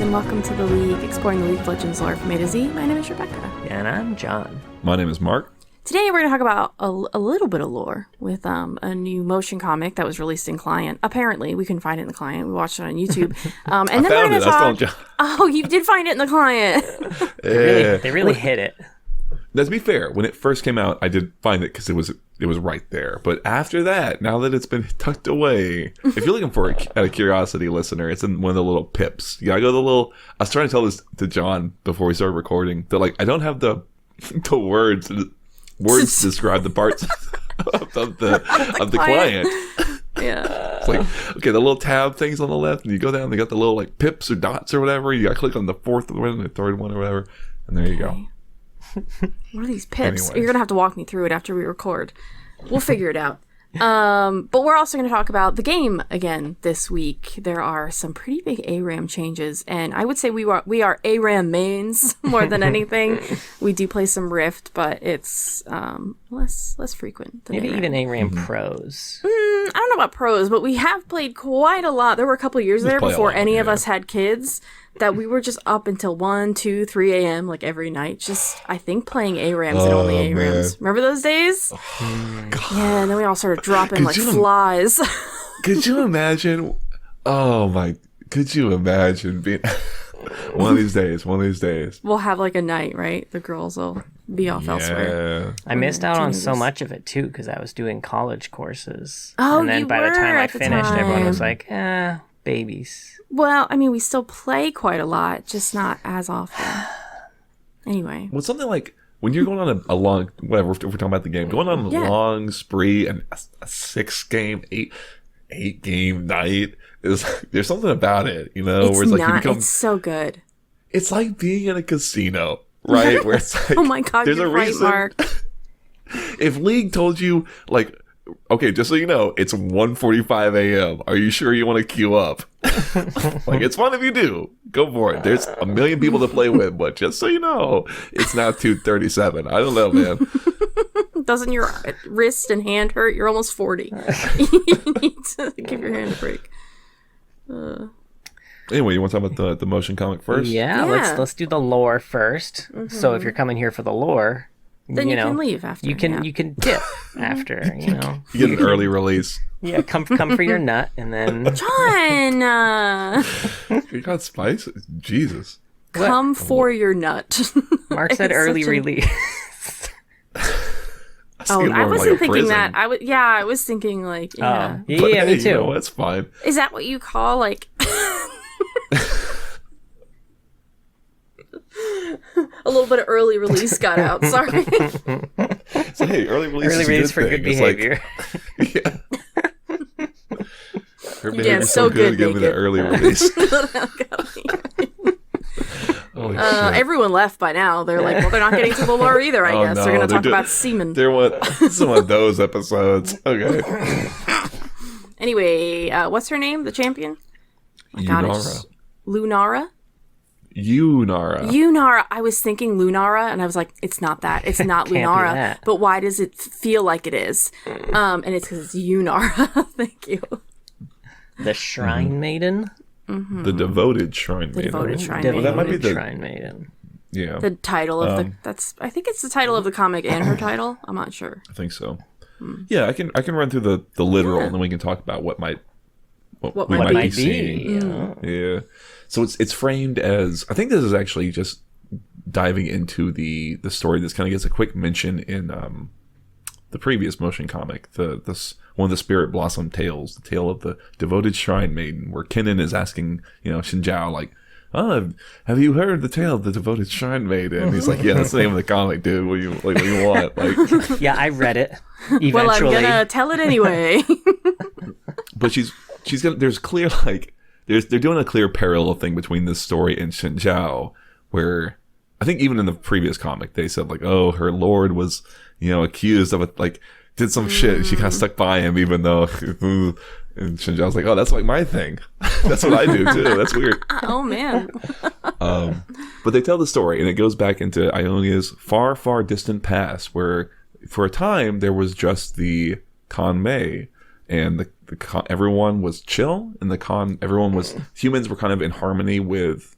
and welcome to the League, exploring the League of Legends lore from A to Z. My name is Rebecca. And I'm John. My name is Mark. Today we're going to talk about a little bit of lore with a new motion comic that was released in client. Apparently, we couldn't find it in the client. We watched it on YouTube. And then we're going to talk... Oh, you did find it in the client. They really hit it. Now, to be fair, when it first came out, I did find it because it was right there. But after that, now that it's been tucked away, if you're looking for it at a curiosity listener, it's in one of the little pips. You gotta go to the little... I was trying to tell this to John before we started recording. That I don't have the words to describe the parts of the client. Yeah. It's like, okay, the little tab things on the left, and you go down, they got the little pips or dots or whatever. You gotta click on the fourth one, the third one or whatever, and there you go. What are these pips? Anyways. You're going to have to walk me through it after we record. We'll figure it out. But we're also going to talk about the game again this week. There are some pretty big ARAM changes, and I would say we are ARAM mains more than anything. We do play some Rift, but it's less frequent than Maybe ARAM. even ARAM pros. I don't know about pros, but we have played quite a lot. There were a couple of years there before any of us had kids that we were just up until 1, 2, 3 a.m. like every night, just I think playing ARAMs and only ARAMs. Man. Remember those days? Oh, yeah, and then we all started dropping flies. Could you imagine? Could you imagine being one of these days? We'll have a night, right? The girls will be off elsewhere. I missed out on so much of it too because I was doing college courses. Oh, and then by the time I finished, everyone was like, babies. Well, I mean, we still play quite a lot, just not as often. Anyway. Well, something like when you're going on a long, whatever, if we're talking about the game, going on a long spree and a 6-game, 8-game night, there's something about it, where it's it's so good. It's like being in a casino, right? Where it's like, oh my God, there's you're a right, reason. Mark. If League told you, okay, just so you know, it's 1:45 a.m. Are you sure you want to queue up? It's fun if you do. Go for it. There's a million people to play with, but just so you know, it's now 2:37. I don't know, man. Doesn't your wrist and hand hurt? You're almost 40. You need to give your hand a break. Anyway, you want to talk about the motion comic first? Yeah. Let's do the lore first. Mm-hmm. So if you're coming here for the lore, then you can leave after. You can dip after. You get an early release. Yeah, come for your nut, and then John. You got spice, Jesus. Come for your nut. Mark said early release. I wasn't thinking that. I was thinking yeah, me too. You know, that's fine. Is that what you call a little bit of early release got out? Sorry. So hey, early release for good behavior. Her behavior's so good. Give me the early release. Everyone left by now. They're like, they're not getting to the lore either. I guess they're going to talk about semen. Some of those episodes. Okay. Anyway, what's her name? The champion? Yunara. Yunara. I was thinking Lunara, and I was like, it's not that. It's not Lunara. But why does it feel like it is? And it's because it's Yunara. Thank you. The Shrine Maiden. Mm-hmm. The devoted Shrine Maiden. Well, that might be the Shrine Maiden. Yeah. The title of I think it's the title of the comic and her title. I'm not sure. I think so. Yeah, I can run through the literal, and then we can talk about what we might be seeing. Yeah. So it's framed as, I think this is actually just diving into the story. This kind of gets a quick mention in the previous motion comic, one of the Spirit Blossom tales, the tale of the devoted Shrine Maiden, where Kennen is asking, Xinjiao, have you heard the tale of the devoted Shrine Maiden? And he's like, yeah, that's the name of the comic, dude. What do you want? Yeah, I read it. Eventually. Well, I'm gonna tell it anyway. But she's gonna. There's clear they're doing a clear parallel thing between this story and Xinjiao, where I think even in the previous comic they said her lord was accused of did some shit and she kind of stuck by him even though. And Xinjiao's like, oh, that's my thing. That's what I do too. That's weird. Oh man. But they tell the story, and it goes back into Ionia's far, far distant past, where for a time there was just the Khan Mei, and everyone was chill, and humans were kind of in harmony with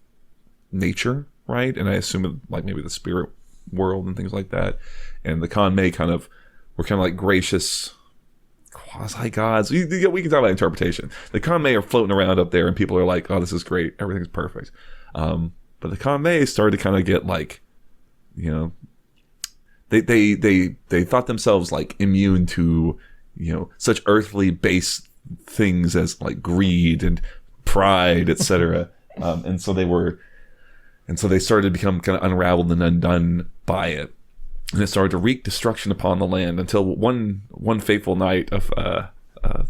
nature, right? And I assume it, like maybe the spirit world and things like that. And the Kanmei were kind of like gracious quasi-gods. We can talk about interpretation. The Kanmei are floating around up there and people are like, oh, this is great. Everything's perfect. But the Kanmei started to kind of get like, you know, they thought themselves like immune to, you know, such earthly based things as like greed and pride, etc. And so they started to become kind of unraveled and undone by it. And it started to wreak destruction upon the land until one fateful night of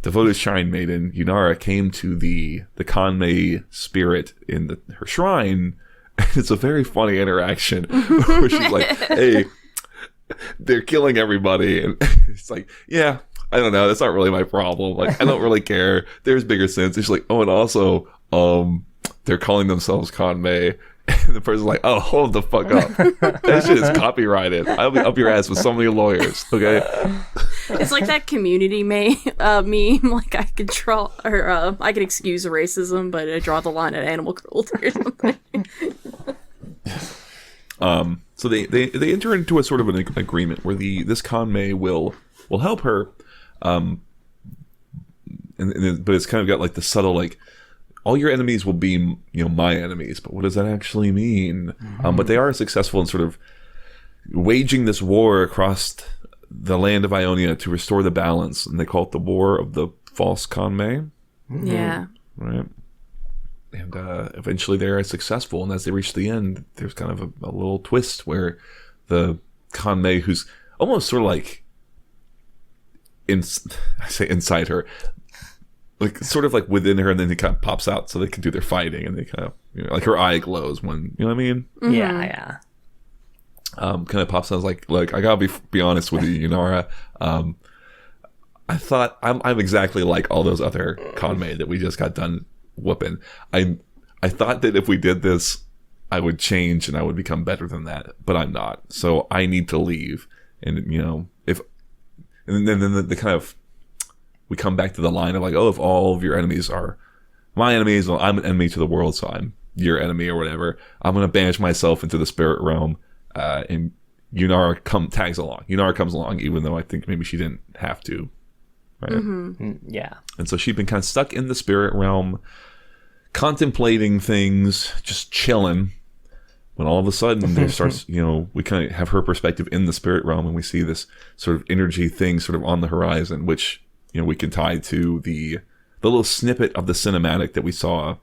devoted shrine maiden Yunara came to the Kanmei spirit in her shrine. And it's a very funny interaction where she's like, hey, they're killing everybody. And it's like, yeah, I don't know. That's not really my problem. Like, I don't really care. There's bigger sins. And she's like, oh, and also, they're calling themselves Kanmei. And the person's like, oh, hold the fuck up. That shit is copyrighted. I'll be up your ass with so many lawyers, okay? It's like that community meme. Like, I could draw, or I could excuse racism, but I draw the line at animal cruelty or something. So they enter into a sort of an agreement where this Kanmei will help her, but it's kind of got like the subtle like, all your enemies will be, you know, my enemies. But what does that actually mean? But they are successful in sort of waging this war across the land of Ionia to restore the balance, and they call it the War of the False Kanmei. Yeah. Right. And eventually they are successful, and as they reach the end, there's kind of a little twist where the Kanmei, who's almost sort of like inside her, like sort of like within her, and then it kind of pops out so they can do their fighting, and they kind of, you know, like her eye glows when, you know what I mean? Mm-hmm. Yeah. Kind of pops out like I gotta be honest with you, Yunara. I thought I'm exactly like all those other Kanmei that we just got done whooping. I thought that if we did this, I would change and I would become better than that, but I'm not. So I need to leave. And you know, and then the kind of, we come back to the line of like, oh, if all of your enemies are my enemies, well, I'm an enemy to the world, so I'm your enemy or whatever. I'm gonna banish myself into the spirit realm, and Yunara tags along. Yunara comes along, even though I think maybe she didn't have to, right? Mm-hmm. Yeah. And so she'd been kind of stuck in the spirit realm, contemplating things, just chilling. When all of a sudden there starts, you know, we kind of have her perspective in the spirit realm, and we see this sort of energy thing sort of on the horizon, which, you know, we can tie to the little snippet of the cinematic that we saw,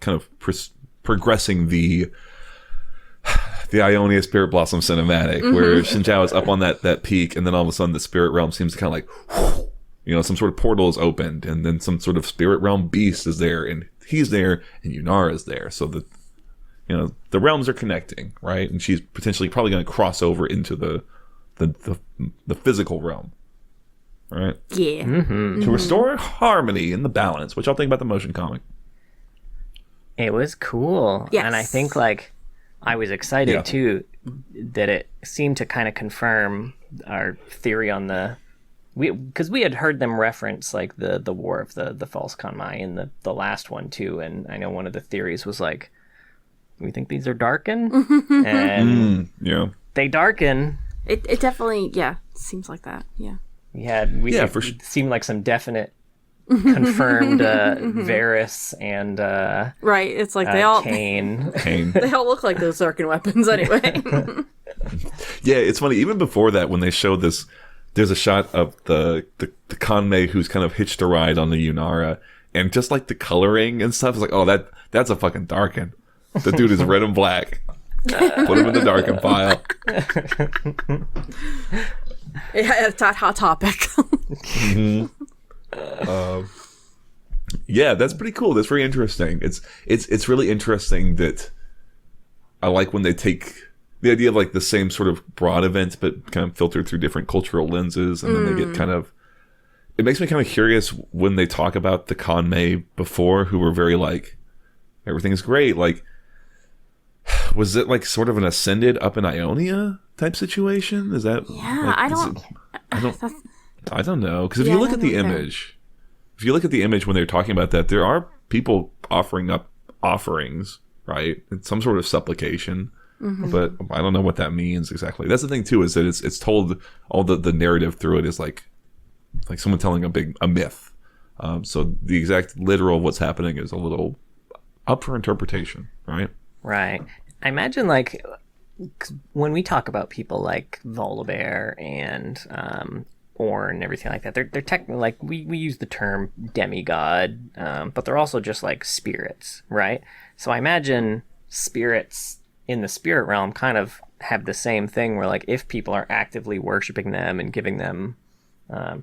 kind of progressing the Ionia Spirit Blossom cinematic, where Xinjiao is up on that peak, and then all of a sudden the spirit realm seems to kind of like, you know, some sort of portal is opened, and then some sort of spirit realm beast is there, and he's there, and Yunara is there, so that, you know, the realms are connecting, right? And she's potentially probably going to cross over into the physical realm. Right? Yeah. To restore harmony in the balance, which I'll think about the motion comic. It was cool. Yes. And I think, like, I was excited, too, that it seemed to kind of confirm our theory on because we had heard them reference, like, the War of the False Kanmei in the last one, too. And I know one of the theories was, like, we think these are Darkin. And they Darkin. It definitely, seems like that, yeah. It seemed like some definite confirmed Varys and right. It's like they all Kane. They all look like those Darkin weapons anyway. Yeah, it's funny. Even before that, when they showed this, there's a shot of the Kanmei who's kind of hitched a ride on the Yunara, and just like the coloring and stuff, it's like, oh, that's a fucking Darkin. The dude is red and black. Put him in the Darkin file. Yeah, it's that hot topic. Yeah, that's pretty cool. That's very interesting. It's really interesting that I like when they take the idea of like the same sort of broad event, but kind of filtered through different cultural lenses, and then they get kind of. It makes me kind of curious when they talk about the Kanmei before, who were very like, everything is great. Like, was it like sort of an ascended up in Ionia type situation? Is that? Yeah, like, I don't know, because if you look at the image, when they're talking about that, there are people offering up offerings, right? It's some sort of supplication, but I don't know what that means exactly. That's the thing too, is that it's told, all the narrative through it is like someone telling a myth. So the exact literal of what's happening is a little up for interpretation, right? Right. I imagine, like, when we talk about people like Volibear and Ornn and everything like that, they're technically, like, we use the term demigod, but they're also just like spirits, right? So I imagine spirits in the spirit realm kind of have the same thing, where, like, if people are actively worshiping them and giving them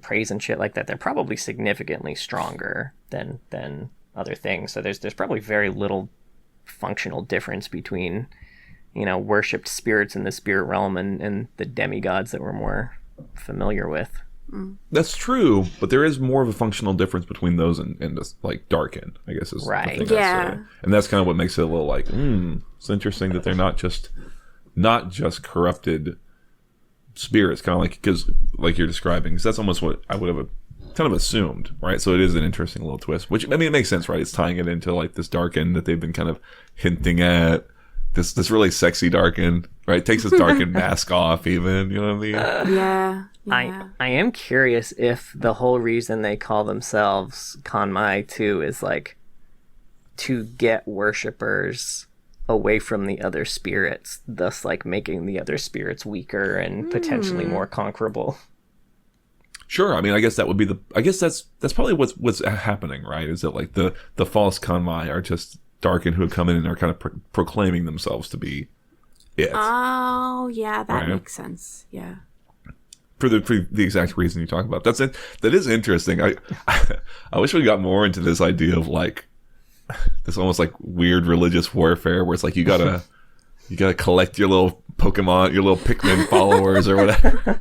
praise and shit like that, they're probably significantly stronger than other things. So there's probably very little functional difference between, you know, worshipped spirits in the spirit realm and the demigods that we're more familiar with. That's true, but there is more of a functional difference between those and this, like, Darkin, I guess, is right. the thing I'd say. And that's kind of what makes it a little like, it's interesting that they're not just corrupted spirits, kind of like, because like you're describing, because that's almost what I would have kind of assumed, right? So it is an interesting little twist, which, I mean, it makes sense, right? It's tying it into, like, this Darkin that they've been kind of hinting at, this really sexy Darkin, right? Takes his Darkin mask off, even, you know what I mean? Yeah. I am curious if the whole reason they call themselves Kanmai too is, like, to get worshippers away from the other spirits, thus, like, making the other spirits weaker and potentially more conquerable. Sure. I mean, I guess that would be that's probably what's happening, right? Is that, like, the false Kanmai are just Darkin who have come in and are kind of proclaiming themselves to be it. Oh, yeah, that right? makes sense. Yeah. For the exact reason you talk about. That is interesting. I wish we got more into this idea of, like, this almost like weird religious warfare where it's like you gotta collect your little Pokemon, your little Pikmin followers or whatever.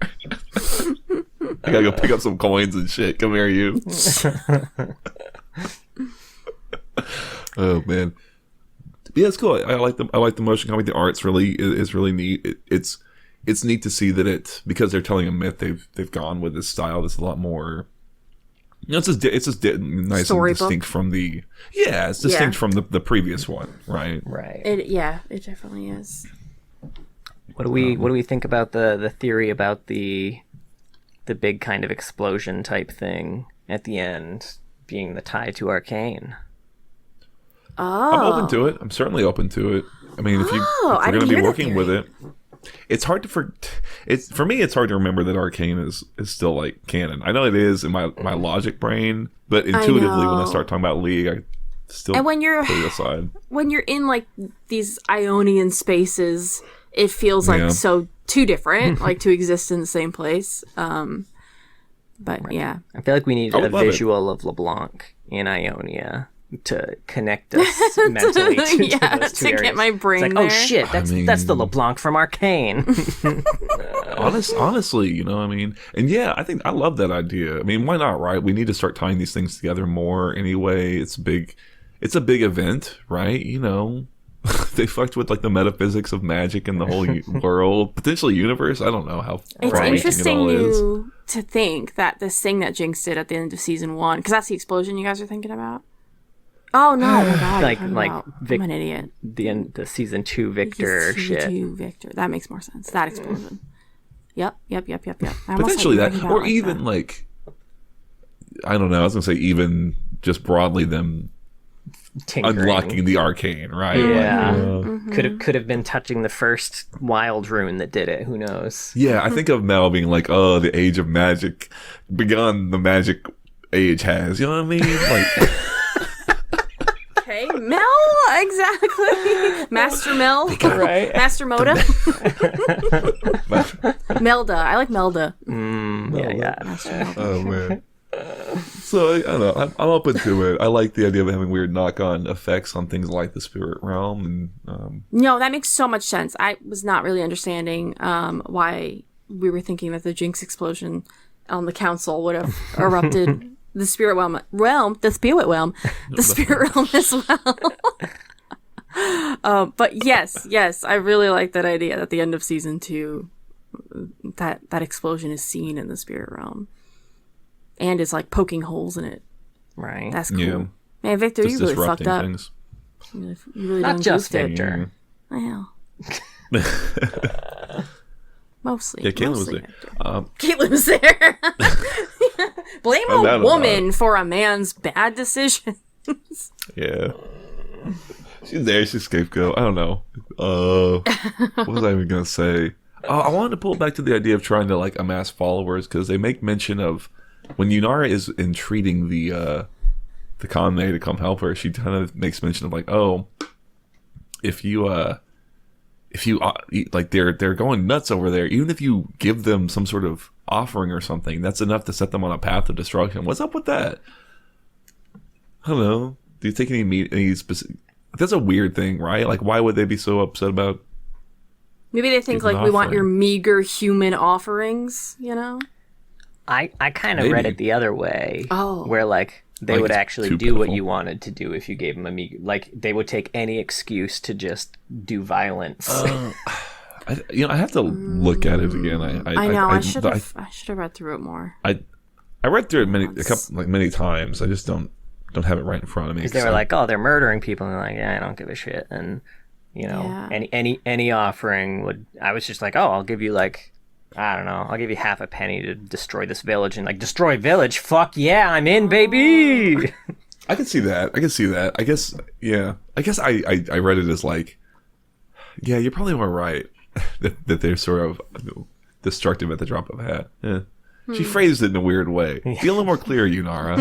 I gotta go pick up some coins and shit. Come here, you. Oh man, yeah, it's cool. I like the motion comic. The art's is really neat. It's neat to see that because they're telling a myth, they've gone with this style that's a lot more. You know, it's just nice Storybook. And distinct from it's distinct from the previous one, right? Right. It definitely is. What do we think about the theory about the big kind of explosion type thing at the end being the tie to Arcane? Oh. I'm open to it. I'm certainly open to it. I mean, if you're going to be working with it, it's hard to for me. It's hard to remember that Arcane is still, like, canon. I know it is in my logic brain, but intuitively when I start talking about League, I still and when you're put it aside. When you're in, like, these Ionian spaces, it feels like so too different, like, to exist in the same place. But yeah, I feel like we need a visual of LeBlanc in Ionia to connect us mentally to those two areas. Get my brain it's like, there. oh shit, that's the LeBlanc from Arcane. Honestly, you know, I mean, and yeah, I think I love that idea. I mean, why not, right? We need to start tying these things together more anyway. It's a big event, right? You know, they fucked with, like, the metaphysics of magic and the whole world, potentially universe. I don't know how it's interesting it all is. To think that this thing that Jinx did at the end of season 1, because that's the explosion you guys are thinking about. Oh no! Oh, God, I'm an idiot. The season 2 Victor shit. Season 2 Victor. That makes more sense. That explosion. Yep. Potentially that, or even like, I don't know. I was gonna say even just broadly them tinkering. Unlocking the arcane, right? Yeah, could have been touching the first wild rune that did it. Who knows? Yeah, I think of Mel being like, "Oh, the age of magic begun. The magic age has." You know what I mean? Like. Okay, Mel, exactly. Master Mel, right? Master Moda. Melda, I like Melda. Yeah. Oh man. So I don't know. I'm open to it. I like the idea of having weird knock-on effects on things like the spirit realm, and no, that makes so much sense. I was not really understanding why we were thinking that the Jinx explosion on the council would have erupted. The spirit realm as well. But yes, I really like that idea at the end of season 2, that explosion is seen in the spirit realm, and is, like, poking holes in it. Right. That's cool. Yeah. Man, Victor, just you really fucked up. Things. You really Not done just goofed it. Victor. Well, mostly. Yeah, Caitlin was mostly there. Caitlin was there. Blame Oh, a woman for a man's bad decision. Yeah. She's there. She's scapegoat. I don't know. What was I even going to say? I wanted to pull it back to the idea of trying to like amass followers because they make mention of when Yunara is entreating the Kame to come help her. She kind of makes mention of like, oh, if you like they're going nuts over there, even if you give them some sort of offering or something, that's enough to set them on a path of destruction. What's up with that? I don't know. Do you take any specific? That's a weird thing, right? Like, why would they be so upset about? Maybe they think like we want your meager human offerings, you know? I kind of read it the other way. Oh. Where like they Like would it's actually too do what pitiful. you wanted to do if you gave them a meager. Like they would take any excuse to just do violence. I have to look at it again. I know. I should have read through it more. I read through it many times. I just don't have it right in front of me. Because they were like, oh, they're murdering people, and they're like, yeah, I don't give a shit. And you know, any offering would. I was just like, oh, I'll give you like, I don't know, I'll give you half a penny to destroy this village, and like destroy village. Fuck yeah, I'm in, baby. I can see that. I guess yeah. I guess I read it as like, yeah, you're probably more right that they're sort of destructive at the drop of a hat. Yeah. She phrased it in a weird way. Be a little more clear, Yunara.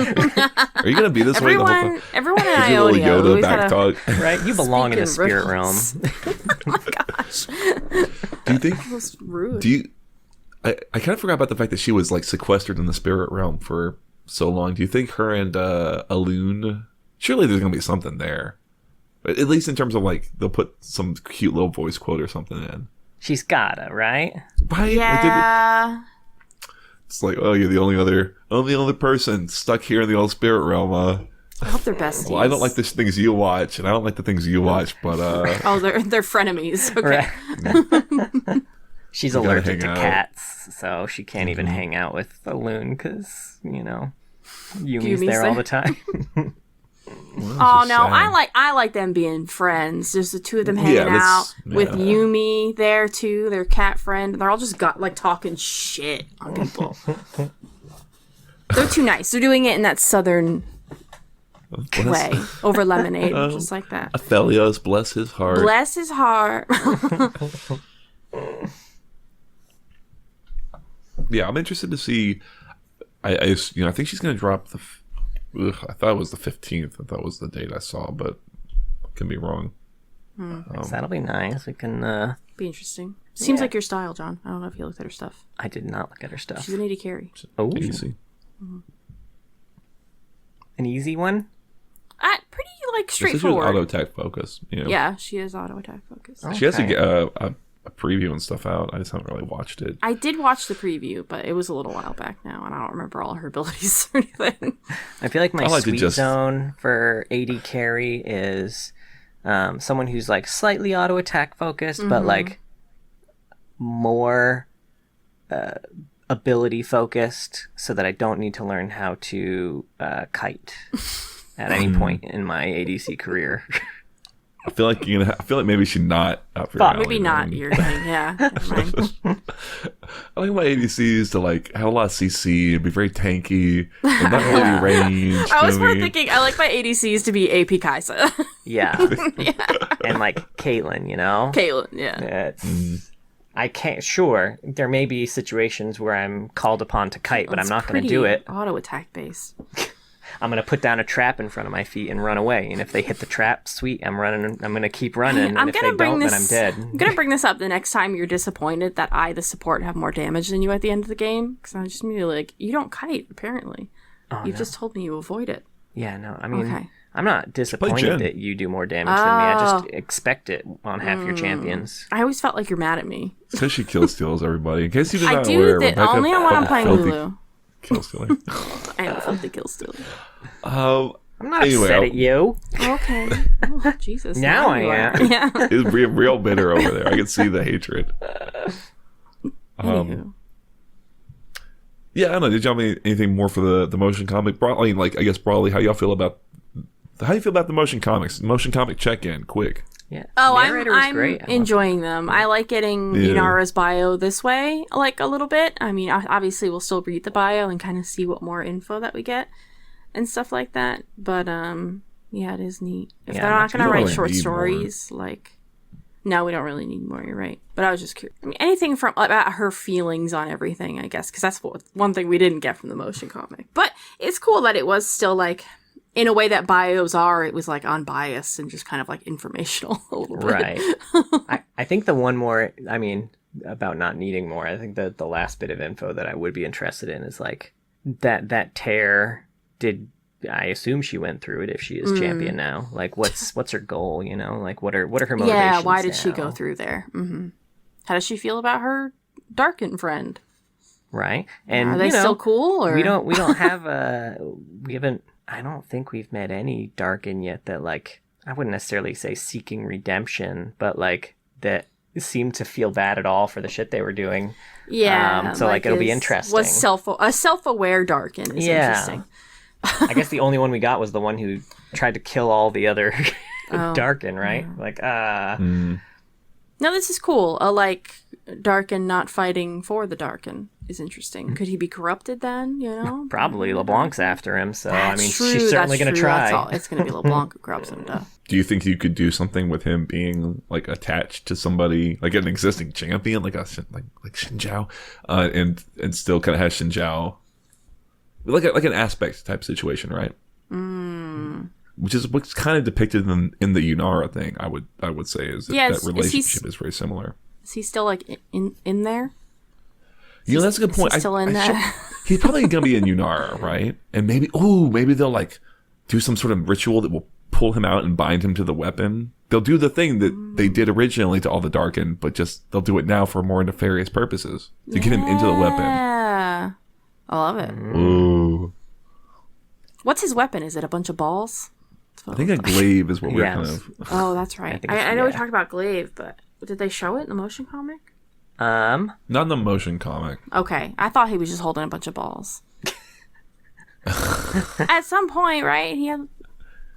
Are you going to be this way the whole time? Everyone in Is your little Ionia Yoda always back had talk? Right? You belong in the Speaking spirit riddles. realm. Oh my gosh. Do you think? That was rude. I kind of forgot about the fact that she was like sequestered in the spirit realm for so long. Do you think her and Alun? Surely there's going to be something there. At least in terms of like they'll put some cute little voice quote or something in. She's gotta, right? Right? Yeah. It's like, oh, you're the only other person stuck here in the old spirit realm. I hope they're besties. Well, I don't like the things you watch, and I don't like the things you watch, but Oh, they're frenemies. Okay. Right. She's We gotta allergic to hang out. cats, so she can't even hang out with a loon because, you know, Yumi's Yumi's there all there. the time. Oh no, I like them being friends. Just the two of them hanging out with Yumi there too, their cat friend. They're all just talking shit on people. They're too nice. They're doing it in that southern way over lemonade, just like that. Aphelios, bless his heart. Bless his heart. Yeah, I'm interested to see. I think she's going to drop the. I thought it was the 15th. I thought it was the date I saw, but I can be wrong. That'll be nice. We can. Be interesting. Seems like your style, John. I don't know if you looked at her stuff. I did not look at her stuff. She's an AD carry. Oh, Easy. an easy one. Pretty like This is straightforward. auto attack focus. You know? Yeah, she is auto attack focused. Oh. She has to Okay. get a preview and stuff out. I just haven't really watched it. I did watch the preview, but it was a little while back now, and I don't remember all her abilities or anything. I feel like my I like to sweet just- zone for AD carry is someone who's like slightly auto attack focused, but like more ability focused, so that I don't need to learn how to kite at any point in my ADC career. I feel like maybe she's not up for Fuck. alley, Maybe not man. your thing. Yeah. Never mind. I like my ADCs to like have a lot of CC and be very tanky and not really range. I was you know what more I mean? thinking I like my ADCs to be AP Kaisa. Yeah. And like Caitlyn, you know? Caitlyn, yeah. It's, I can't, sure, there may be situations where I'm called upon to kite, but I'm not going to do it. Auto attack base. I'm going to put down a trap in front of my feet and run away. And if they hit the trap, sweet, I'm going to keep running. And if they don't, then I'm dead. I'm gonna bring this up the next time you're disappointed that I, the support, have more damage than you at the end of the game. Because I'm just gonna be like, you don't kite, apparently. You've just told me you avoid it. Yeah, no, I mean, Okay. I'm not Jen. disappointed that you do more damage than me. I just expect it on half your champions. I always felt like you're mad at me. Says she kill steals everybody. In case you did I not do aware, that Rebecca only when I'm playing filthy Lulu. Kill stealer. I am a filthy kill stealer. I'm not Anyway, upset at you. Okay. Oh, Jesus. Now I you are. am. Yeah. It's real bitter over there. I can see the hatred. Anywho. Yeah, I don't know. Did y'all have anything more for the motion comic? Broadly, like I guess broadly, how y'all feel about how do you feel about the motion comics? Motion comic check-in, quick. Yeah. Oh, Narrator was I'm great. enjoying them. I like getting Yunara's bio this way, like a little bit. I mean, obviously we'll still read the bio and kind of see what more info that we get and stuff like that. But yeah, it is neat. If they're not going to write short stories, like, no, we don't really need more. You're right. But I was just curious. I mean, anything from about her feelings on everything, I guess, because that's one thing we didn't get from the motion comic. But it's cool that it was still like, in a way that bios are, it was like unbiased and just kind of like informational a little bit. Right. I think the one more, I mean, about not needing more, I think that the last bit of info that I would be interested in is like that tear I assume she went through it if she is champion now. Like what's her goal, you know? Like what are her motivations? Yeah, why did now? she go through there? Mm-hmm. How does she feel about her Darkin friend? Right. And are they still cool or we don't have we haven't I don't think we've met any Darkin yet that, like, I wouldn't necessarily say seeking redemption, but, like, that seemed to feel bad at all for the shit they were doing. Yeah. So, like, it'll be interesting. Was a self-aware Darkin is interesting. I guess the only one we got was the one who tried to kill all the other Darkin, right? Yeah. Like, No, this is cool. Like, Darkin not fighting for the Darkin is interesting. Could he be corrupted then, you know? Probably. LeBlanc's after him, so, That's I mean, true. she's certainly going to try. That's all. It's going to be LeBlanc who corrupts him, duh. Do you think you could do something with him being, like, attached to somebody, like an existing champion, like Xinjiao, and still kind of have Xinjiao, like an aspect type situation, right? Which is what's kind of depicted in the Yunara thing. I would say is that relationship is very similar. Is he still like in there? You know, that's a good point. He's still in there. He's probably gonna be in Yunara, right? And maybe they'll like do some sort of ritual that will pull him out and bind him to the weapon. They'll do the thing that they did originally to all the Darkin, but just they'll do it now for more nefarious purposes to get him into the weapon. Yeah, I love it. Ooh. What's his weapon? Is it a bunch of balls? I think a glaive is what we're kind of. Oh, that's right. I know we talked about glaive, but did they show it in the motion comic? Not in the motion comic. Okay, I thought he was just holding a bunch of balls. At some point, right? He had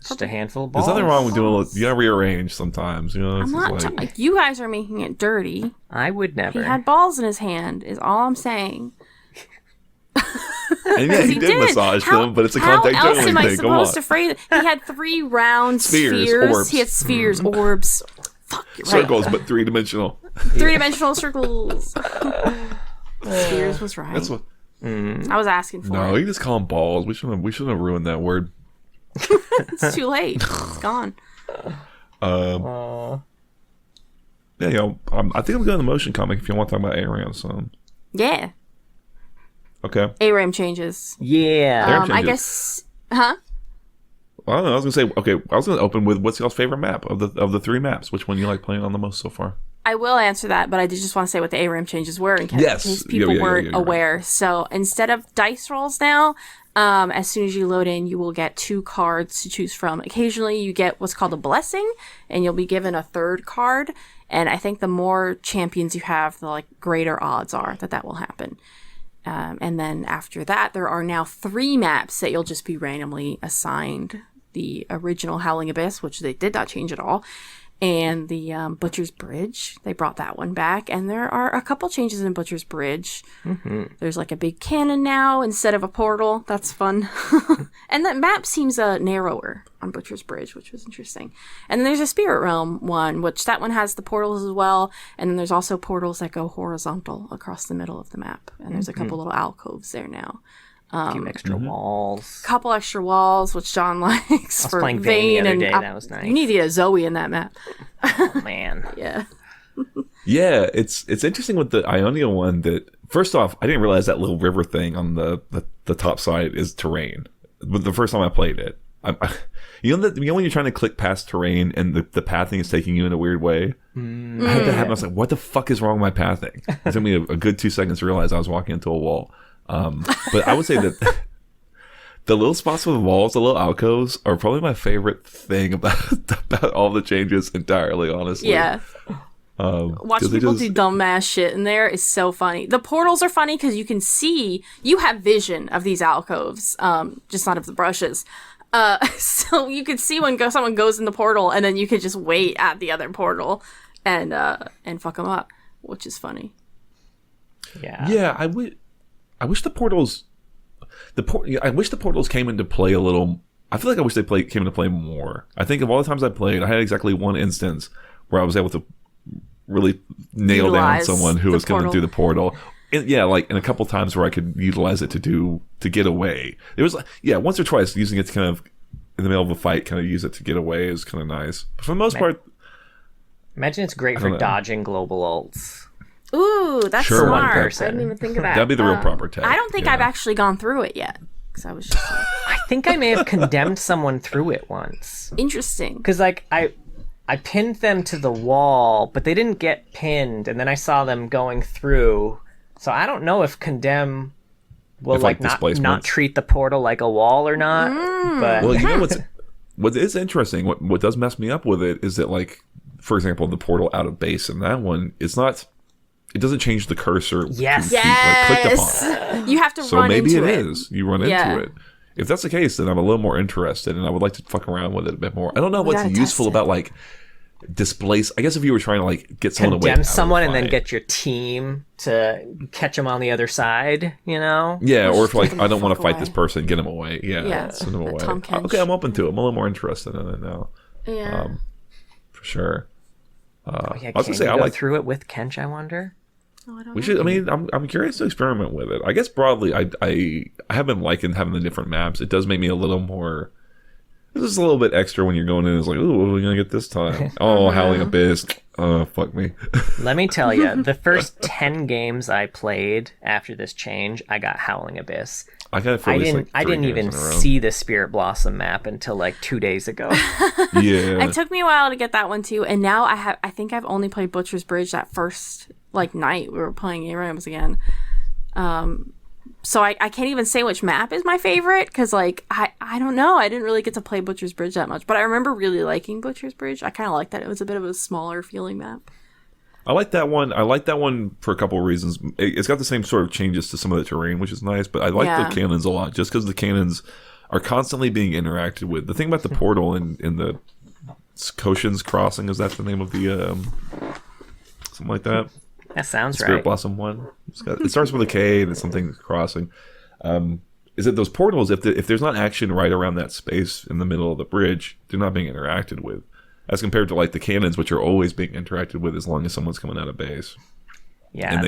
just a handful of balls. There's nothing wrong with doing. You gotta rearrange sometimes. You know, I'm not. Like, you guys are making it dirty. I would never. He had balls in his hand. Is all I'm saying. And yeah, he did massage them, but it's a contact How else journaling am I thing. supposed to phrase it? He had 3 round spheres. Orbs. He had spheres, orbs. Fuck, you're circles, right. but 3-dimensional. 3-dimensional circles. Spheres was right. That's what. I was asking for No, it. you just call them balls. We shouldn't have ruined that word. It's too late. It's gone. Yeah, you know, I think I'm going to the motion comic if you want to talk about ARAM. So Yeah. Okay. ARAM changes. Yeah. ARAM changes. I guess. Huh? I don't know. I was gonna say okay. I was gonna open with what's y'all's favorite map of the 3 maps? Which one you like playing on the most so far? I will answer that, but I did just want to say what the ARAM changes were in case people weren't aware. Right. So instead of dice rolls now, as soon as you load in, you will get 2 cards to choose from. Occasionally, you get what's called a blessing, and you'll be given a 3rd card. And I think the more champions you have, the like greater odds are that will happen. And then after that, there are now 3 maps that you'll just be randomly assigned. The original Howling Abyss, which they did not change at all, and the Butcher's Bridge. They brought that one back, and there are a couple changes in Butcher's Bridge. Mm-hmm. There's like a big cannon now instead of a portal. That's fun. And that map seems narrower on Butcher's Bridge, which was interesting. And then there's a Spirit Realm one, which that one has the portals as well. And then there's also portals that go horizontal across the middle of the map. And there's a couple little alcoves there now. A few extra walls. Couple extra walls, which John likes for playing Vayne the other and day. That was nice. You need to get a Zoe in that map. Oh man. Yeah. Yeah, it's interesting with the Ionia one that first off, I didn't realize that little river thing on the top side is terrain. But the first time I played it, you know when you're trying to click past terrain and the pathing is taking you in a weird way. I had that happen. I was like, what the fuck is wrong with my pathing? It took me a good 2 seconds to realize I was walking into a wall. But I would say that the little spots with walls, the little alcoves, are probably my favorite thing about all the changes entirely, honestly. Yeah. Watching people do dumbass shit in there is so funny. The portals are funny because you can see, you have vision of these alcoves, just not of the brushes. So you could see when someone goes in the portal, and then you could just wait at the other portal and fuck them up, which is funny. Yeah. I wish the portals. I wish the portals came into play a little. I feel like I wish they came into play more. I think of all the times I played, I had exactly one instance where I was able to really nail down someone who was coming through the portal. And, and a couple times where I could utilize it to get away. It was once or twice using it to kind of in the middle of a fight, kind of use it to get away is kind of nice. But for the most part, imagine it's great for dodging global ults. Ooh, that's smart. I didn't even think of that. That'd be the real proper tag. I don't think I've actually gone through it yet. Because I was just like... I think I may have condemned someone through it once. Interesting. Because I pinned them to the wall, but they didn't get pinned, and then I saw them going through. So I don't know if condemn will not treat the portal like a wall or not. But well, you know what is interesting. What does mess me up with it is that, like, for example, the portal out of base in that one, it's not. It doesn't change the cursor. Yes. Clicked upon. You have to so run into it. So maybe it is. You run into it. If that's the case, then I'm a little more interested, and I would like to fuck around with it a bit more. I don't know what's useful about, like, displace. I guess if you were trying to, like, get someone away, condemn someone and then get your team to catch them on the other side, you know? Yeah, or if, like, I don't want to fight this person, get him away. Yeah, send him away. Okay, I'm open to it. I'm a little more interested in it now. Yeah, for sure. I was gonna say, I like through it with Kench. I wonder. Oh, I don't we should. I mean, I'm curious to experiment with it. I guess broadly, I have been liking having the different maps. It does make me a little more. This is a little bit extra when you're going in. It's like, ooh, what are we gonna get this time? Oh, Howling Abyss. Oh, fuck me. Let me tell you, the first 10 games I played after this change, I got Howling Abyss. I didn't even see the Spirit Blossom map until like 2 days ago. Yeah, it took me a while to get that one too, and now I think I've only played Butcher's Bridge that first night we were playing ARAMs again. So I can't even say which map is my favorite because I don't know. I didn't really get to play Butcher's Bridge that much, but I remember really liking Butcher's Bridge. I kind of liked that. It was a bit of a smaller feeling map. I like that one. I like that one for a couple of reasons. It's got the same sort of changes to some of the terrain, which is nice, but I like the cannons a lot just because the cannons are constantly being interacted with. The thing about the portal in the Koshin's Crossing, is that the name of the something like that? That sounds right. Spirit Blossom one. It starts with a K and it's something crossing. Is that those portals, if there's not action right around that space in the middle of the bridge, they're not being interacted with. As compared to, like, the cannons, which are always being interacted with as long as someone's coming out of base. Yeah, and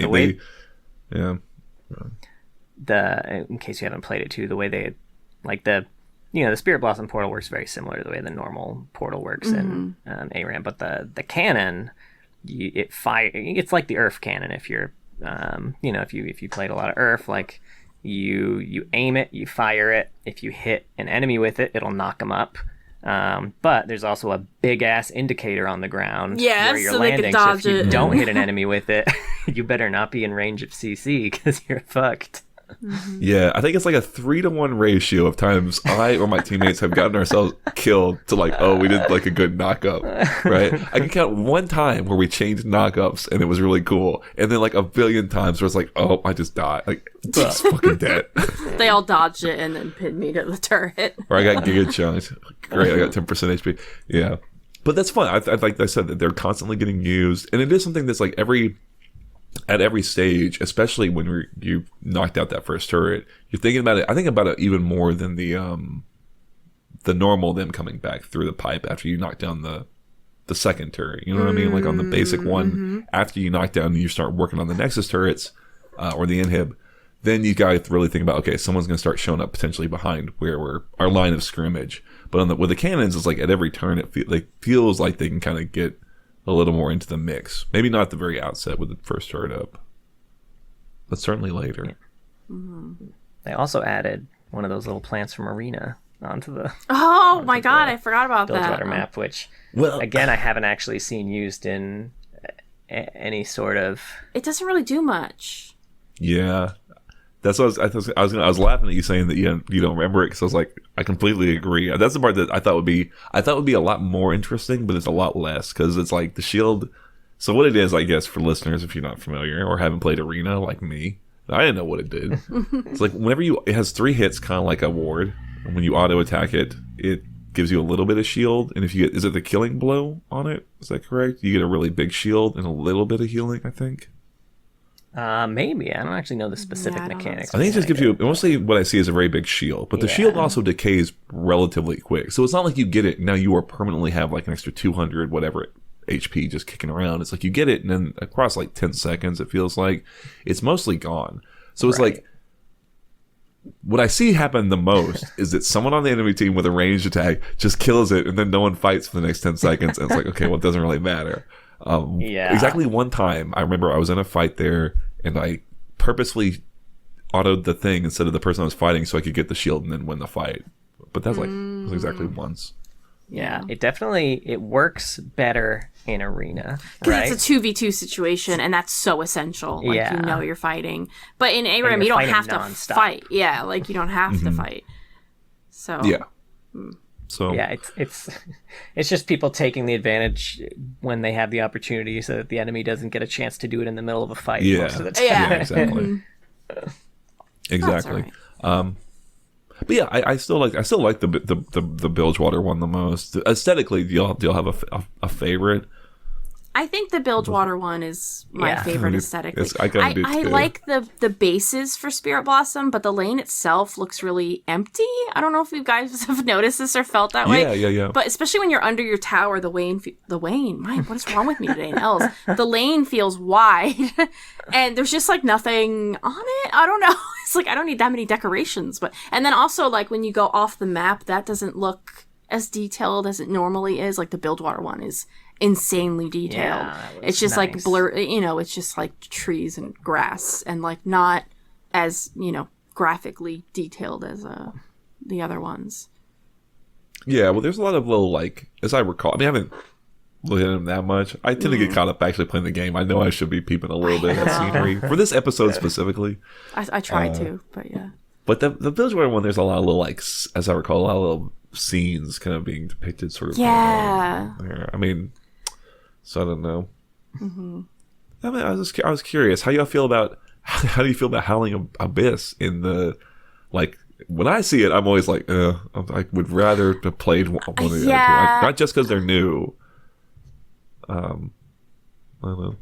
in case you haven't played it too, the way they, like, the Spirit Blossom portal works very similar to the way the normal portal works in ARAM, but the cannon, it's like the Earth cannon. If you're, if you played a lot of Earth, like, you aim it, you fire it. If you hit an enemy with it, it'll knock them up. But there's also a big ass indicator on the ground where you're landing. So if you don't hit an enemy with it, you better not be in range of CC because you're fucked. Mm-hmm. Yeah, I think it's like a 3-to-1 ratio of times I or my teammates have gotten ourselves killed to, like, oh, we did, like, a good knock-up, right? I can count one time where we changed knock-ups and it was really cool, and then, like, a billion times where it's like, oh, I just died, like, just fucking dead. They all dodged it and then pinned me to the turret. Or I got giga chunked. Great, I got 10% HP. Yeah, but that's fun. I like I said, that they're constantly getting used, and it is something that's like at every stage, especially when you knocked out that first turret, you're thinking about it. I think about it even more than the normal them coming back through the pipe after you knock down the second turret. You know what I mean? Like on the basic one, after you knock down and you start working on the Nexus turrets or the inhib, then you got to really think about, okay, someone's going to start showing up potentially behind where we're our line of scrimmage. But with the cannons, it's like at every turn, it feels like they can kind of get a little more into the mix. Maybe not at the very outset with the first turret up, but certainly later. Mm-hmm. They also added one of those little plants from Arena onto the. Oh my god, I forgot about that Bilgewater map, which again I haven't actually seen used in any sort of. It doesn't really do much. Yeah, that's what I was laughing at you saying that you don't remember it because I was like, I completely agree. That's the part that I thought would be a lot more interesting, but it's a lot less because it's like the shield. So what it is, I guess, for listeners, if you're not familiar or haven't played Arena like me, I didn't know what it did. It's like whenever it has 3 hits, kind of like a ward. And when you auto attack it, gives you a little bit of shield, and if you get, is it the killing blow on it? Is that correct? You get a really big shield and a little bit of healing, I think. Maybe. I don't actually know the specific mechanics. I think it just gives you, mostly what I see is a very big shield, but the shield also decays relatively quick. So it's not like you get it, now you are permanently have like an extra 200 whatever HP just kicking around. It's like you get it, and then across like 10 seconds, it feels like it's mostly gone. So it's like, what I see happen the most is that someone on the enemy team with a ranged attack just kills it, and then no one fights for the next 10 seconds, and it's like, okay, well, it doesn't really matter. Exactly one time, I remember I was in a fight there, and I purposely autoed the thing instead of the person I was fighting so I could get the shield and then win the fight. But that's like, it was exactly once. Yeah, it works better in arena, because right? it's a 2v2 situation, and that's so essential. Like, you know you're fighting. But in ARAM, you don't have to fight. Yeah, like, you don't have to fight. So yeah. So yeah, it's just people taking the advantage when they have the opportunity, so that the enemy doesn't get a chance to do it in the middle of a fight. Yeah, most of the time. yeah, exactly. Exactly. But yeah, I still like the Bilgewater one the most. Aesthetically, do y'all have a favorite? I think the Bilgewater one is my favorite aesthetically. I too. like the bases for Spirit Blossom, but the lane itself looks really empty. I don't know if you guys have noticed this or felt that way. Yeah. But especially when you're under your tower, the lane. What is wrong with me today? And the lane feels wide, and there's just like nothing on it. I don't know. It's like I don't need that many decorations, and then also like when you go off the map, that doesn't look as detailed as it normally is. Like the Bilgewater one is insanely detailed. It's just like blur, it's just like trees and grass, and like not as graphically detailed as the other ones. Yeah, well, there's a lot of little, like, as I recall, I mean, I haven't looked at them that much. I tend to get caught up actually playing the game. I know I should be peeping a little bit at scenery for this episode specifically. I try to, but yeah. But the Bilgewater one, there's a lot of little, like, as I recall, a lot of little scenes kind of being depicted sort of. Yeah. I mean, so I don't know. I mean, I was curious. How do you feel about Howling Abyss in the, like, when I see it, I'm always like, I would rather have played one of the other two. Not just because they're new. I don't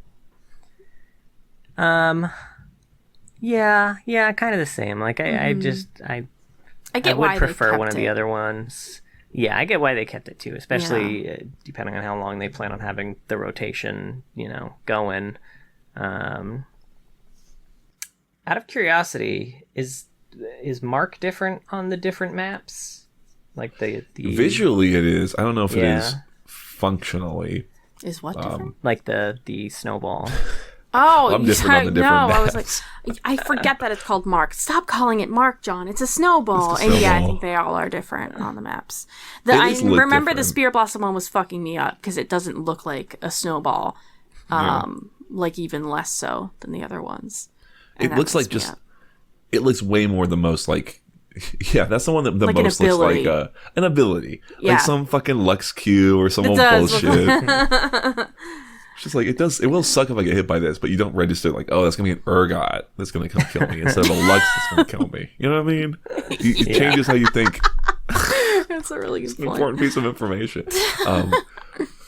know. Yeah, kind of the same. Like, I get why would prefer they one of kept the it. other ones. Yeah, I get why they kept it too, especially depending on how long they plan on having the rotation, going. Out of curiosity, is Mark different on the different maps? Like the visually, it is. I don't know if it is functionally. Is what different? Like the snowball. Oh, I'm different on the different maps. I was like, I forget that it's called Mark. Stop calling it Mark, John. It's a snowball. And yeah, I think they all are different on the maps. I remember the Spirit Blossom one was fucking me up because it doesn't look like a snowball, like even less so than the other ones. And it looks like it looks way more the most like. Yeah, that's the one that the like most looks like an ability. Like some fucking Lux Q or some old bullshit. It's just like, it will suck if I get hit by this, but you don't register like, oh, that's going to be an Urgot that's going to come kill me instead of a Lux that's going to kill me. You know what I mean? It changes how you think. That's a really good point. Important piece of information.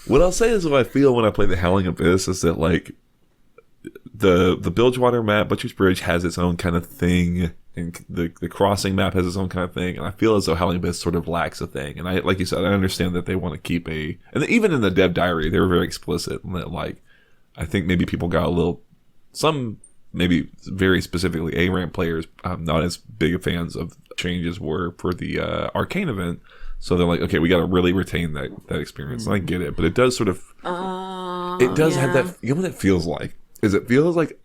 What I'll say is what I feel when I play the Howling Abyss is that, like, the Bilgewater map, Butcher's Bridge, has its own kind of thing, and the Crossing map has its own kind of thing, and I feel as though Howling Abyss sort of lacks a thing. And I, like you said, I understand that they want to keep and even in the dev diary, they were very explicit in that, like, I think maybe people got some maybe very specifically ARAM players, not as big fans of changes were for the Arcane event. So they're like, okay, we got to really retain that experience. And I get it, but it does sort of, it does have that, you know what it feels like? It feels like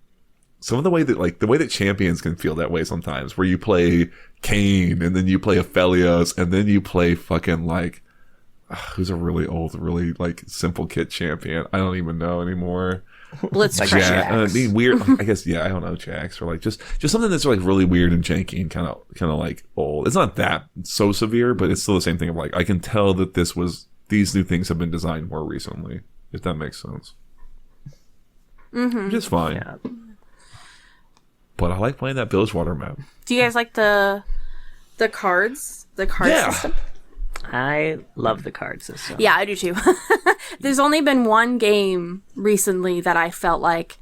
some of the way that champions can feel that way sometimes, where you play Kayn and then you play Aphelios and then you play fucking like, who's a really old, really like simple kit champion? I don't even know anymore. Blitzcrank. I mean, weird. I guess, I don't know, Jax, or like just something that's like really weird and janky and kind of like old. It's not that so severe, but it's still the same thing of like, I can tell that these new things have been designed more recently, if that makes sense. Which is fine. Yeah. But I like playing that Bilgewater map. Do you guys like the cards? The card system? I love the card system. Yeah, I do too. There's only been one game recently that I felt like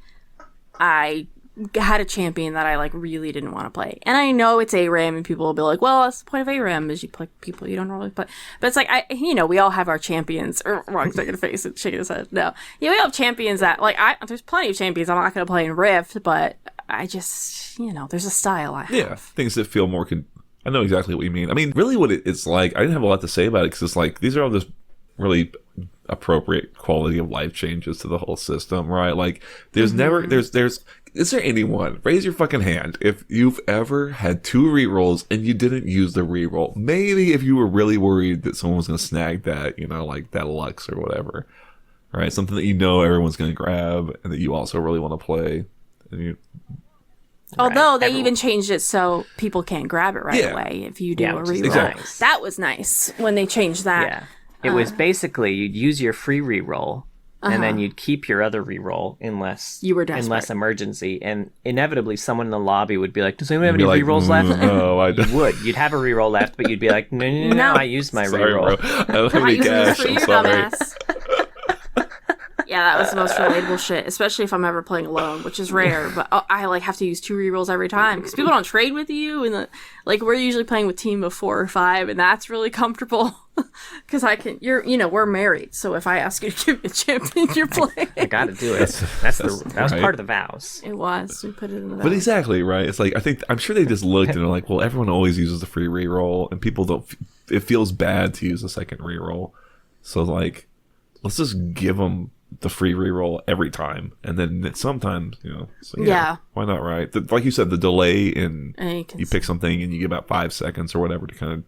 I had a champion that I like really didn't want to play. And I know it's ARAM and people will be like, well, that's the point of ARAM is you play people you don't normally play. But it's like, we all have our champions. Or Ron's making a face and shaking his head. No. Yeah, we all have champions that, like, there's plenty of champions I'm not going to play in Rift, but I just, there's a style I have. Yeah, things that feel more... I know exactly what you mean. I mean, really what it's like, I didn't have a lot to say about it because it's like, these are all just really appropriate quality of life changes to the whole system, right? Like, there's never... Is there anyone, raise your fucking hand, if you've ever had 2 rerolls and you didn't use the reroll? Maybe if you were really worried that someone was going to snag that, like that Lux or whatever, right? Something that everyone's going to grab and that you also really want to play. And Although they even changed it so people can't grab it right away if you do a reroll. Exactly. That was nice when they changed that. Yeah. It was basically you'd use your free reroll and then you'd keep your other reroll unless you were desperate. Unless emergency. And inevitably someone in the lobby would be like, does anyone have any rerolls left? No, I don't. You would. You'd have a reroll left, but you'd be like, no, I used my reroll. Bro. I don't have any cash. I'm sorry. Yeah, that was the most relatable shit, especially if I'm ever playing alone, which is rare. But I like have to use 2 rerolls every time because people don't trade with you, and we're usually playing with team of 4 or 5, and that's really comfortable because I can. We're married, so if I ask you to give me a champion, you're playing. I got to do it. That was part of the vows. It was. We put it in the vows. But exactly right. It's like I'm sure they just looked and they're like, well, everyone always uses the free reroll, and people don't. It feels bad to use a second reroll, so like, let's just give them the free reroll every time, and then sometimes why not, right? Like you said, the delay in you pick something and you get about 5 seconds or whatever to kind of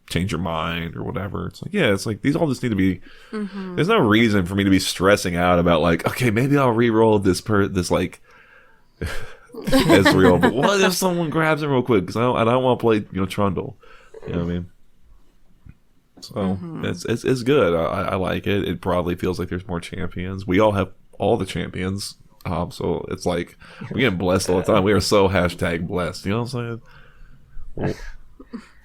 change your mind or whatever. It's like these all just need to be there's no reason for me to be stressing out about like, okay, maybe I'll reroll this like Ezreal, but what if someone grabs it real quick because I don't want to play Trundle, you know what I mean? So it's good. I like it. It broadly feels like there's more champions. We all have all the champions. So it's like we're getting blessed all the time. We are so #blessed. You know what I'm saying? Well,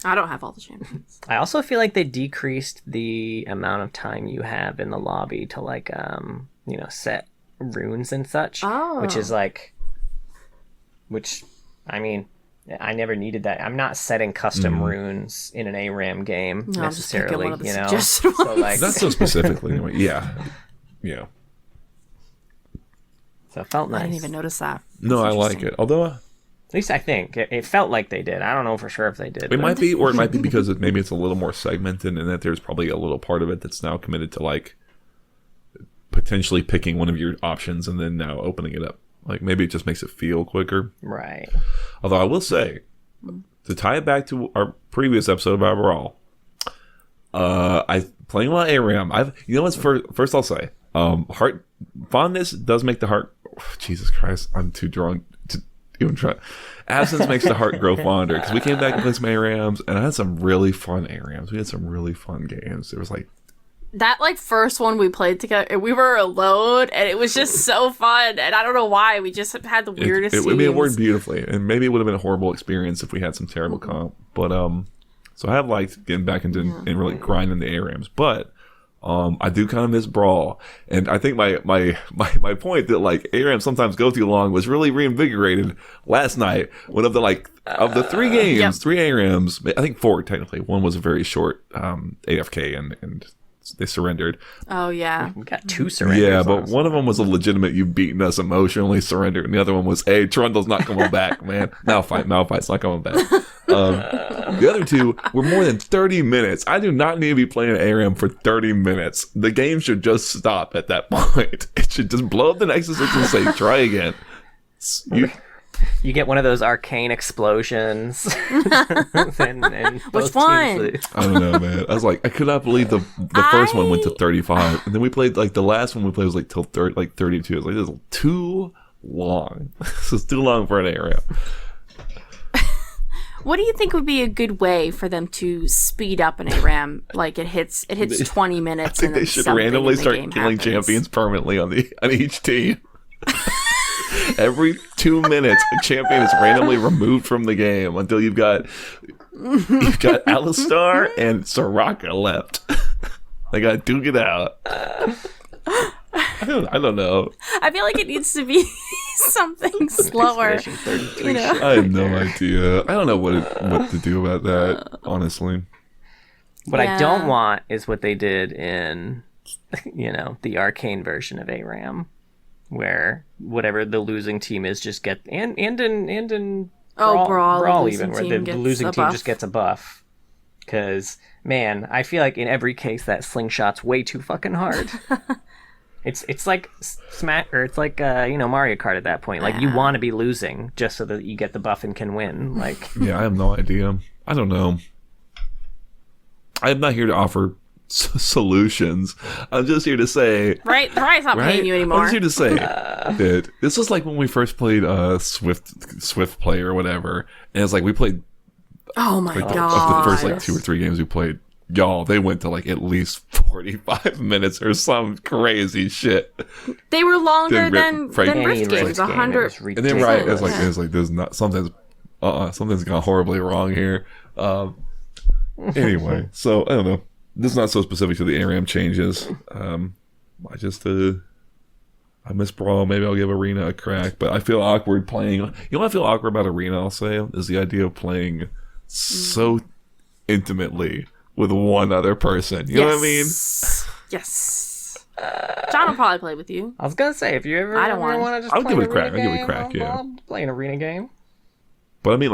I don't have all the champions. I also feel like they decreased the amount of time you have in the lobby to like set runes and such. Oh. Which I mean, I never needed that. I'm not setting custom runes in an ARAM game necessarily, So not so specifically anyway. Yeah. So it felt nice. I didn't even notice that. No, I like it. Although at least I think it felt like they did. I don't know for sure if they did. It might be, or it might be because maybe it's a little more segmented, and that there's probably a little part of it that's now committed to like potentially picking one of your options and then now opening it up. Like, maybe it just makes it feel quicker. Right. Although I will say, to tie it back to our previous episode about Brawl, I playing a lot of ARAM. What's first I'll say, heart fondness does make the heart. Oh, Jesus Christ, I'm too drunk to even try. Absence makes the heart grow fonder, because we came back and played some ARAMs, and I had some really fun ARAMs. We had some really fun games. It was like that first one we played together, and we were alone, and it was just so fun. And I don't know why, we just had the weirdest teams. It worked beautifully, and maybe it would have been a horrible experience if we had some terrible comp. But so I have liked getting back into and really grinding the ARAMs. But I do kind of miss Brawl, and I think my point that like ARAM sometimes go too long was really reinvigorated last night. One of the 3 games, 3 ARAMs, I think 4 technically. One was a very short AFK and they surrendered. Oh yeah, we got 2 surrenders. Yeah, but one of them was a legitimate "you've beaten us" emotionally surrendered, and the other one was, "Hey, Trundle's not coming back, man. Malphite's not coming back." The other 2 were more than 30 minutes. I do not need to be playing ARAM for 30 minutes. The game should just stop at that point. It should just blow up the Nexus and say, "Try again." You get one of those arcane explosions. and which one? I don't know, man. I was like, I could not believe the first one went to 35, and then we played the last one we played was till 32. I was like, this is too long. This is too long for an ARAM. What do you think would be a good way for them to speed up an ARAM? Like it hits 20 minutes. I think they should randomly start killing champions permanently on each team. Every 2 minutes, a champion is randomly removed from the game until you've got You've got Alistar and Soraka left. They got to duke it out. I don't know. I feel like it needs to be something slower. I have no idea. I don't know what to do about that, honestly. What I don't want is what they did in, the arcane version of ARAM, where whatever the losing team is just get and in Brawl even, where the losing team just gets a buff. Because, man, I feel like in every case that slingshot's way too fucking hard. It's like it's like Mario Kart at that point. Like you want to be losing just so that you get the buff and can win. Like yeah, I have no idea. I don't know. I'm not here to offer solutions. I'm just here to say right. Not paying you anymore. I'm just here to say that this was like when we first played Swift Play or whatever, and it's like we played. Oh my god! The first 2 or 3 games we played. Y'all, they went to at least 45 minutes or some crazy shit. They were longer than Rift games, 100. And then it's like there's not something's gone horribly wrong here. Anyway, so I don't know. This is not so specific to the ARAM changes. I just I miss Brawl. Maybe I'll give Arena a crack, but I feel awkward playing. You know what I feel awkward about Arena? I'll say is the idea of playing so intimately with one other person. You know what I mean? Yes. John will probably play with you. I was gonna say, if you ever want to just I'll play give it an a crack. arena game, I'll give it a crack, yeah. I'll play an arena game. But I mean,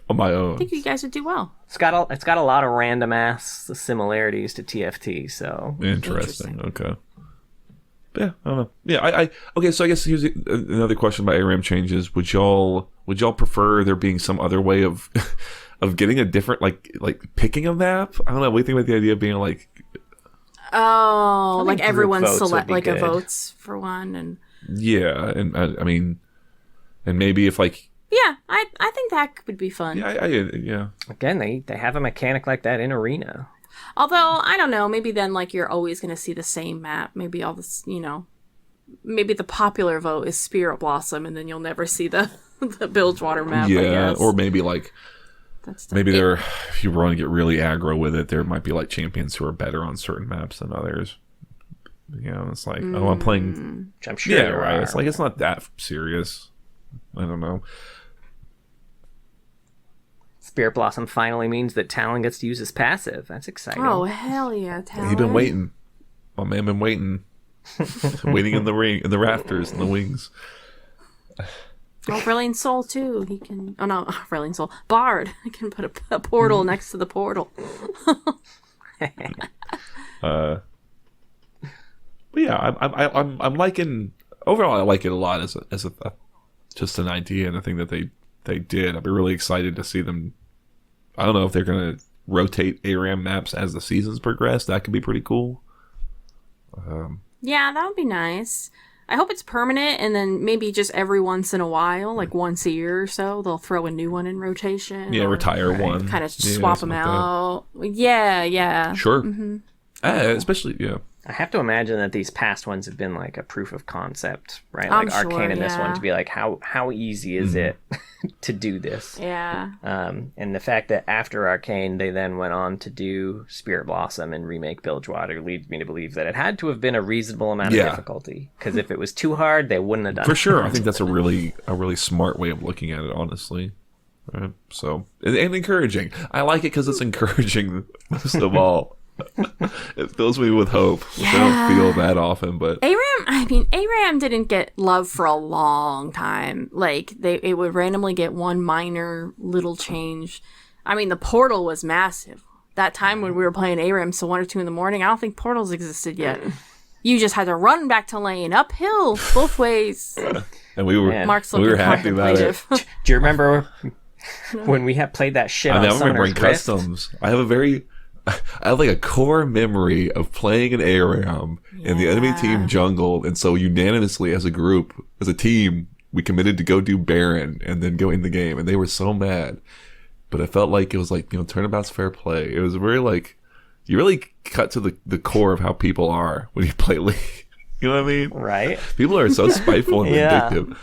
on my own. I think you guys would do well. It's got a lot of random ass similarities to TFT, so interesting. Okay. Yeah, I don't know. Yeah, okay. So I guess here's another question about ARAM changes. Would y'all prefer there being some other way of of getting a different like picking a map? I don't know. What do you think about the idea of being like? Oh, like everyone select like a votes for one, and yeah, and I mean, and maybe if like. Yeah, I think that would be fun. Yeah. Again, they have a mechanic like that in Arena. Although, I don't know, maybe then you're always going to see the same map. Maybe all this, maybe the popular vote is Spirit Blossom, and then you'll never see the Bilgewater map, I guess. Or maybe if you want to get really aggro with it, there might be champions who are better on certain maps than others. It's like, I'm playing... Which I'm sure there right. are. It's like, it's not that serious. I don't know. Spirit Blossom finally means that Talon gets to use his passive. That's exciting. Oh, hell yeah, Talon. He's been waiting. My man been waiting. Waiting in the rafters, in the wings. Oh, Brilliant Soul, too. He can... Oh, no, Brilliant Soul. Bard. He can put a portal next to the portal. But yeah, I'm liking... Overall, I like it a lot as a just an idea and a thing that they did. I'd be really excited to see them. I don't know if they're going to rotate ARAM maps as the seasons progress. That could be pretty cool. Yeah, that would be nice. I hope it's permanent, and then maybe just every once in a while, like once a year or so, they'll throw a new one in rotation. Yeah, retire one. Kind of swap them out. Yeah. Sure. Mm-hmm. Especially, yeah. I have to imagine that these past ones have been like a proof of concept, right? I'm like Arcane sure, in this one to be like, how easy is it to do this? Yeah. And the fact that after Arcane, they then went on to do Spirit Blossom and remake Bilgewater leads me to believe that it had to have been a reasonable amount of difficulty. Because if it was too hard, they wouldn't have done it. For sure. I think that's a really smart way of looking at it, honestly. Right? So, and encouraging. I like it because it's encouraging most of all. It fills me with hope, which I don't feel that often. But ARAM didn't get love for a long time. It would randomly get one minor little change. I mean, the portal was massive. That time when we were playing ARAM, so 1 or 2 in the morning, I don't think portals existed yet. You just had to run back to lane uphill both ways. And we were happy about it. Do you remember when we had played that shit? I remember customs. I have a core memory of playing an ARAM and the enemy team jungled, and so unanimously as a group, as a team, we committed to go do Baron and then go in the game, and they were so mad. But it felt like it was turnabout's fair play. It was very you really cut to the core of how people are when you play League. You know what I mean? Right. People are so spiteful and vindictive.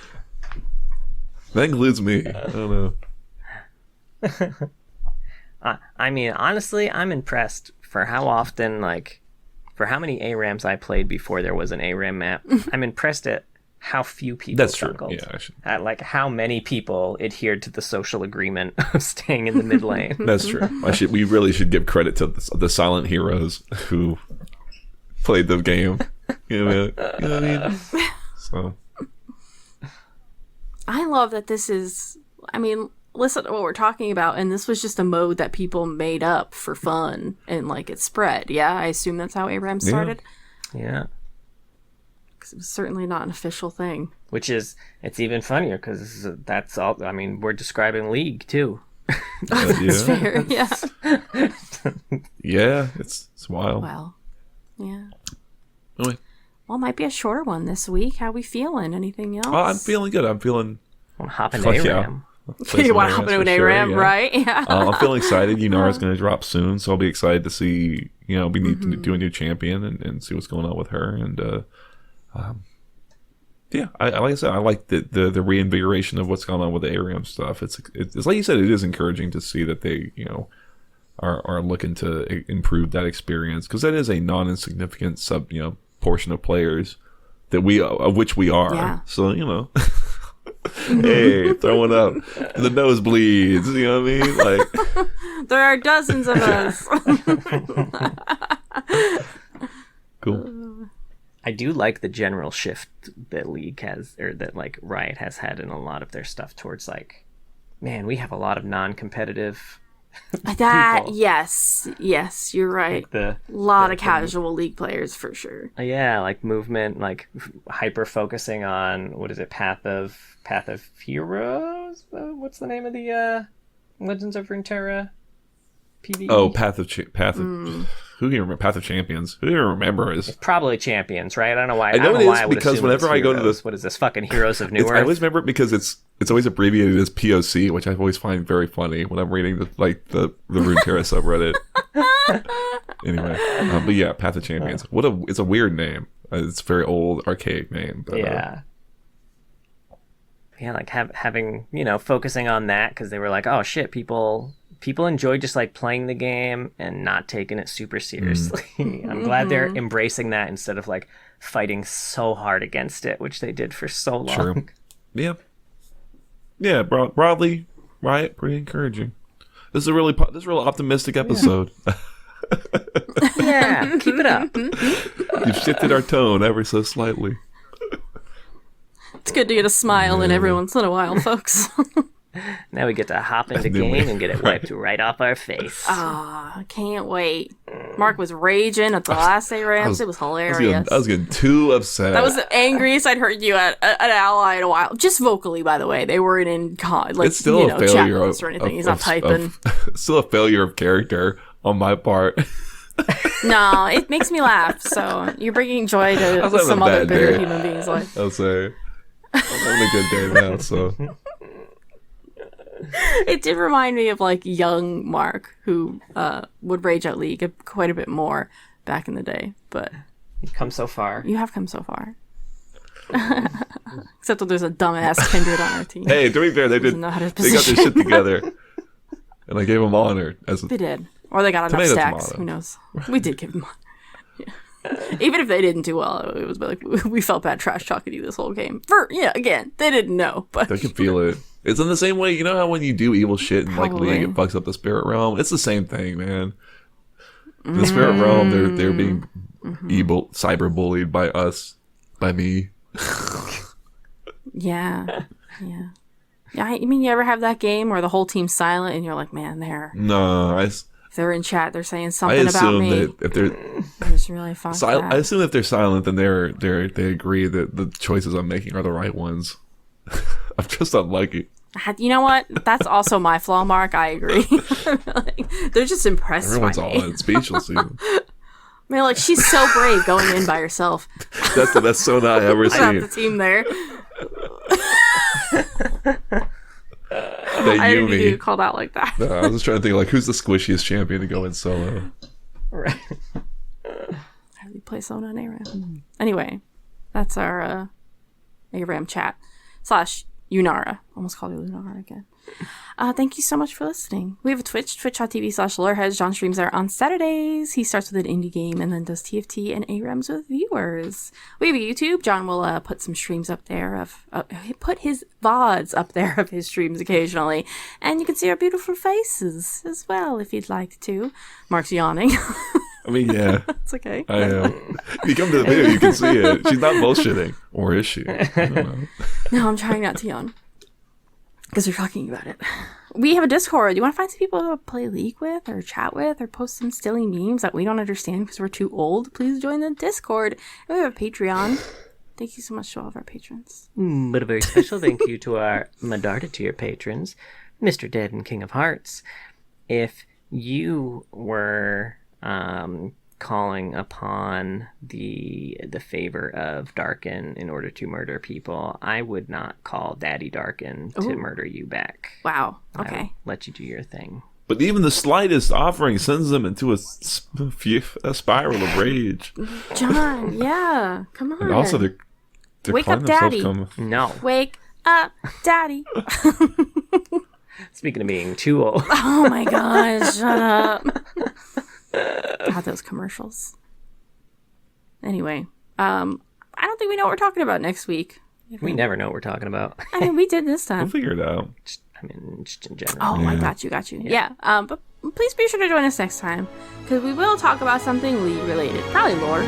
That includes me. I don't know. I mean, honestly, I'm impressed for how often, like, for how many ARAMs I played before there was an ARAM map. I'm impressed at how few people juggled. Yeah, at like how many people adhered to the social agreement of staying in the mid lane. That's true. We really should give credit to the silent heroes who played the game. You know what I mean? So I love that this is. I mean, listen to what we're talking about, and this was just a mode that people made up for fun, and like it spread. Yeah, I assume that's how ARAM started. Yeah. It was certainly not an official thing. Which is, it's even funnier because that's all. I mean, we're describing League too. That's fair. Yeah. Yeah, it's wild. Well, yeah. Anyway. Well, it might be a shorter one this week. How we feeling? Anything else? I'm feeling good. I'm feeling. I'm hopping ARAM. You want to hop into an ARAM, right? Yeah. I'm feeling excited. Yunara's going to drop soon, so I'll be excited to see. We need to do a new champion and see what's going on with her. And yeah, like I said, I like the reinvigoration of what's going on with the ARAM stuff. It's like you said, it is encouraging to see that they are looking to improve that experience, because that is a non-insignificant portion of players of which we are. Yeah. So hey, throwing up the nosebleeds, you know what I mean? Like, there are dozens of us. Cool. I do like the general shift that League has, or that like Riot has had in a lot of their stuff towards like, man, we have a lot of non-competitive people. Yes, you're right. Like a lot of casual League players for sure. Yeah, like movement, like hyper focusing on what is it, Path of Heroes? What's the name of the Legends of Runeterra PvE? Oh, Path of who do you remember? Path of Champions. Who do you remember is? It's probably Champions, right? I don't know why. I know it is because whenever I go to this, what is this fucking Heroes of New Earth? I always remember it because it's always abbreviated as POC, which I always find very funny when I'm reading the Runeterra subreddit. Anyway, but yeah, Path of Champions. It's a weird name. It's a very old, archaic name. But, yeah. Yeah, like having focusing on that, because they were like, oh shit, people enjoy just like playing the game and not taking it super seriously. I'm glad they're embracing that instead of like fighting so hard against it, which they did for so long. True. Yeah. Yeah, broadly, Riot, pretty encouraging. This is a real optimistic episode. Yeah, keep it up. You've shifted our tone ever so slightly. It's good to get a smile in every once in a while, folks. Now we get to hop into game and get it wiped right off our face. Ah, can't wait. Mark was raging at the last ARAMs. It was hilarious. I was getting too upset. That was the angriest I'd heard you at an ally in a while. Just vocally, by the way. They weren't in it's still a failure or anything. He's not typing. Still a failure of character on my part. No, it makes me laugh. So you're bringing joy to some other bitter human being's life. I'll say. I'm having a good day now, so. It did remind me of like young Mark, who would rage at League quite a bit more back in the day. But you've come so far. You have come so far. Except that there's a dumbass Kindred on our team. Hey, to be fair, they got their shit together, and I gave them honor. They did, or they got enough stacks. Who knows? We did give them honor. Yeah. Even if they didn't do well, it was like we felt bad trash talking you this whole game. Again, they didn't know, but they can feel it. It's in the same way, you know how when you do evil shit in like League, it fucks up the spirit realm. It's the same thing, man. The spirit realm, they're being evil, cyber bullied by us, by me. Yeah. I mean, you ever have that game where the whole team's silent and you're like, man, if they're in chat, they're saying something about me. That if they're just really fucked I assume if they're silent, then they agree that the choices I'm making are the right ones. I'm just unlucky. You know what? That's also my flaw, Mark. I agree. They're just impressed. Everyone's by all me. in speechless. Even. I mean, like, she's so brave going in by herself. That's the best Sona I ever seen. The team there. I didn't get called out like that. No, I was just trying to think like who's the squishiest champion to go in solo. Right. How do you play Sona and ARAM? Anyway, that's our ARAM chat / Yunara. Almost called her Lunara again. Thank you so much for listening. We have a Twitch, twitch.tv/loreheads. John streams there on Saturdays. He starts with an indie game and then does TFT and ARAMs with viewers. We have a YouTube. John will put some streams up there he put his VODs up there of his streams occasionally. And you can see our beautiful faces as well if you'd like to. Mark's yawning. I mean, yeah. It's okay. I am. If you come to the video, you can see it. She's not bullshitting. Or is she? I don't know. No, I'm trying not to yawn. Because we're talking about it. We have a Discord. You want to find some people to play League with or chat with or post some silly memes that we don't understand because we're too old? Please join the Discord. And we have a Patreon. Thank you so much to all of our patrons. But a very special thank you to our Medarda tier patrons, Mr. Dead and King of Hearts. If you were calling upon the favor of Darkin in order to murder people, I would not call Daddy Darkin to murder you back. Wow. Okay. I would let you do your thing. But even the slightest offering sends them into a spiral of rage. John, yeah. Come on. And also, they're Wake up, Daddy. No. Wake up, Daddy. Speaking of being too old. Oh my gosh, shut up. God, those commercials. Anyway, I don't think we know what we're talking about next week. We never know what we're talking about. I mean, we did this time. We'll figure it out. I mean, just in general. Oh, I got you. Yeah. But please be sure to join us next time, because we will talk about something League related. Probably lore.